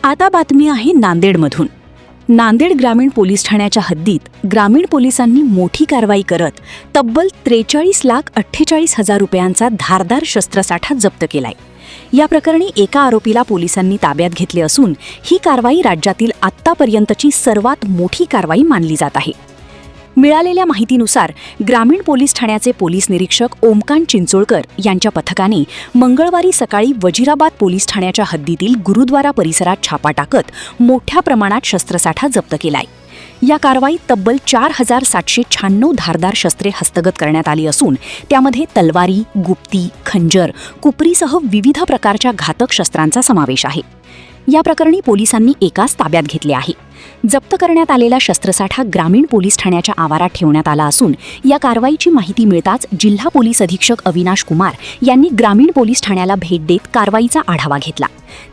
आता बातमी आहे नांदेडमधून। नांदेड ग्रामीण पोलीस ठाण्याच्या हद्दीत ग्रामीण पोलिसांनी मोठी कारवाई करत तब्बल 43,48,000 रुपयांचा धारदार शस्त्रसाठा जप्त केलाय। या प्रकरणी एका आरोपीला पोलिसांनी ताब्यात घेतले असून ही कारवाई राज्यातील आत्तापर्यंतची सर्वात मोठी कारवाई मानली जात आहे। मिळालेल्या माहितीनुसार ग्रामीण पोलीस ठाण्याचे पोलीस निरीक्षक ओमकांत चिंचोळकर यांच्या पथकाने मंगळवारी सकाळी वजीराबाद पोलीस ठाण्याच्या हद्दीतील गुरुद्वारा परिसरात छापा टाकत मोठ्या प्रमाणात शस्त्रसाठा जप्त केलाय। या कारवाईत तब्बल 4,796 धारदार शस्त्रे हस्तगत करण्यात आली असून त्यामध्ये तलवारी, गुप्ती, खंजर, कुपरीसह विविध प्रकारच्या घातक शस्त्रांचा समावेश आहे। या प्रकरणी पोलिसांनी एकास ताब्यात घेतले आहे। जप्त करण्यात आलेला शस्त्रसाठा ग्रामीण पोलीस ठाण्याच्या आवारात ठेवण्यात आला असून या कारवाईची माहिती मिळताच जिल्हा पोलीस अधीक्षक अविनाश कुमार यांनी ग्रामीण पोलीस ठाण्याला भेट देत कारवाईचा आढावा घेतला।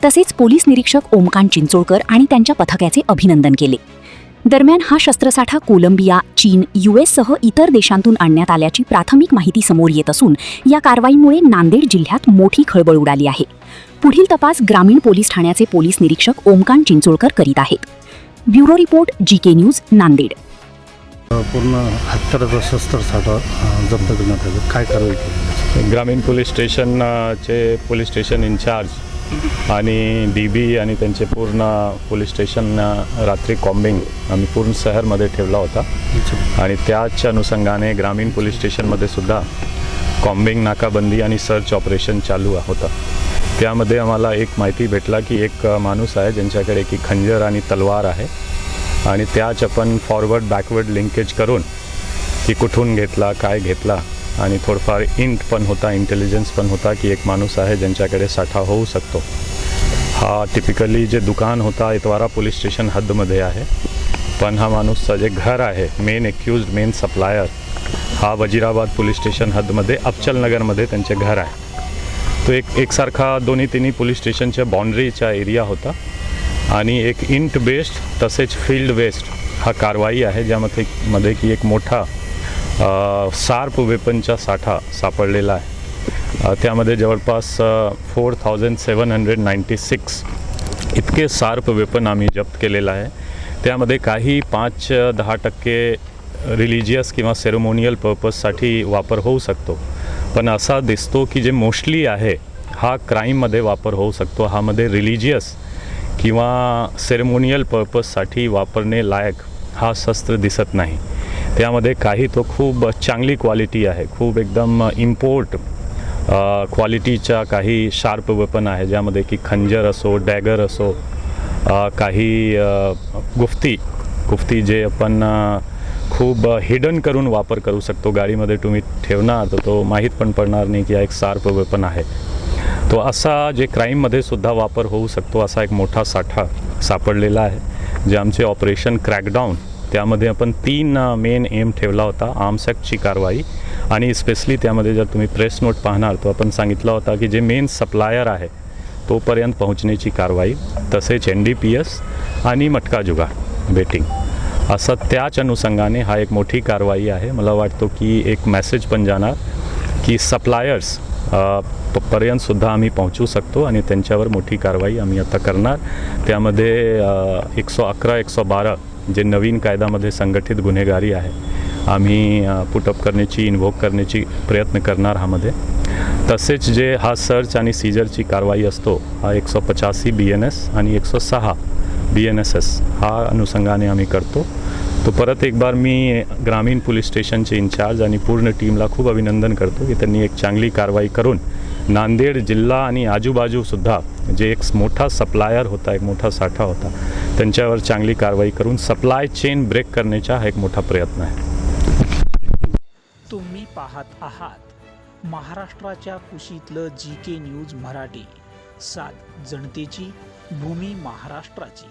तसेच पोलीस निरीक्षक ओमकांत चिंचोळकर आणि त्यांच्या पथकाचे अभिनंदन केले। दरम्यान हा शस्त्रसाठा कोलंबिया, चीन, US सह इतर देशांतून आणण्यात आल्याची प्राथमिक माहिती समोर येत असून या कारवाईमुळे नांदेड जिल्ह्यात मोठी खळबळ उडाली आहे। पुढील तपास ग्रामीण पोलीस ठाण्याचे पोलीस निरीक्षक ओमकांत चिंचोळकर करीत आहेत। Bureau report GK news Nanded. पूर्ण हत्याराचा शस्त्रसाठा जप्त करण्यात आला, काय कारवाई केली? ग्रामीण पोलीस स्टेशनचे पोलीस स्टेशन इन्चार्ज आणि DB आणि त्यांचे पूर्ण पोलीस स्टेशन रात्री कॉम्बिंग आम्ही पूर्ण शहरमध्ये ठेवला होता आणि त्याच अनुषंगाने ग्रामीण पोलीस स्टेशनमध्ये सुद्धा कॉम्बिंग, नाकाबंदी आणि सर्च ऑपरेशन चालू होता। त्यामध्ये आम्हाला एक माहिती भेटला की एक माणूस आहे ज्यांच्याकडे की खंजर आणि तलवार आहे आणि त्याच आपण फॉरवर्ड बॅकवर्ड लिंकेज करून की कुठून घेतला, काय घेतला आणि थोडंफार पण होता, इंटेलिजन्स पण होता की एक माणूस आहे ज्यांच्याकडे साठा होऊ शकतो। हा टिपिकली जे दुकान होता इतवारा पोलीस स्टेशन हद्दमध्ये आहे, पण हा माणूसचा जे घर आहे मेन एक्यूज्ड, मेन सप्लायर हा वजीराबाद पोलीस स्टेशन हद्दमध्ये अफचलनगरमध्ये त्यांचे घर आहे। तो एकसारखा दोन्ही पोलीस स्टेशनच्या बाउंड्रीचा एरिया होता आणि एक इंट बेस्ड तसेच फील्ड बेस्ड हा कारवाई आहे ज्यामध्ये की एक मोठा शार्प वेपनचा साठा सापडलेला आहे। त्यामध्ये जवळपास 4,796 इतके शार्प वेपन आम्ही जप्त केलेला आहे। त्यामध्ये काही 5-10% रिलिजियस किंवा सेरेमोनियल पर्पजसाठी वापर होऊ शकतो, पण असा दिसतो की जे मोस्टली आहे हा क्राईममध्ये वापर होऊ शकतो। ह्यामध्ये रिलिजियस किंवा सेरेमोनियल पर्पजसाठी वापरणे लायक हा शस्त्र दिसत नाही। त्यामध्ये काही तो खूप चांगली क्वालिटी आहे, खूप एकदम इम्पोर्ट क्वालिटीचा काही शार्प वेपन आहे ज्यामध्ये की खंजर असो, डॅगर असो, काही गुफ्ती जे आपण खूप हिडन करून वापर करू शकतो। गाडीमध्ये तुम्ही ठेवणार तर तो माहीत पण पडणार नाही की हा एक शार्प वेपन आहे। तो असा जे क्राईममध्ये सुद्धा वापर होऊ शकतो असा एक मोठा साठा सापडलेला आहे। जे आमचे ऑपरेशन क्रॅकडाऊन त्यामध्ये आपण 3 मेन एम ठेवला होता। आर्म्स ॲक्टची कारवाई आणि स्पेशली त्यामध्ये जर तुम्ही प्रेस नोट पाहणार तो आपण सांगितला होता की जे मेन सप्लायर आहे तोपर्यंत पोहोचण्याची कारवाई, तसेच NDPS आणि मटका जुगार बेटिंग असं त्याच अनुषंगाने हा एक मोठी कारवाई आहे। मला वाटतो की एक मेसेज पण जाणार की सप्लायर्स पर्यंतसुद्धा आम्ही पोहोचू शकतो आणि त्यांच्यावर मोठी कारवाई आम्ही आता करणार। त्यामध्ये 111, 112 जे नवीन कायद्यामध्ये संघटित गुन्हेगारी आहे आम्ही पुटअप करण्याची, इन्व्होक करण्याची प्रयत्न करणार ह्यामध्ये। तसेच जे हा सर्च आणि सीजरची कारवाई असतो हा 185 BNS आणि 106 BNSS हा अनुषंगाने आम्ही करतो। तो परत एक बार मी ग्रामीण पोलीस स्टेशनचे इन्चार्ज आणि पूर्ण टीमला खूप अभिनंदन करतो की त्यांनी एक चांगली कारवाई करून नांदेड जिल्हा आणि आजूबाजूसुद्धा जे एक मोठा सप्लायर होता, एक मोठा साठा होता, त्यांच्यावर चांगली कारवाई करून सप्लाय चेन ब्रेक करण्याचा हा एक मोठा प्रयत्न आहे। तुम्ही पाहत आहात महाराष्ट्राच्या कुशीतलं GK न्यूज मराठी, सात जनतेची, भूमी महाराष्ट्राची।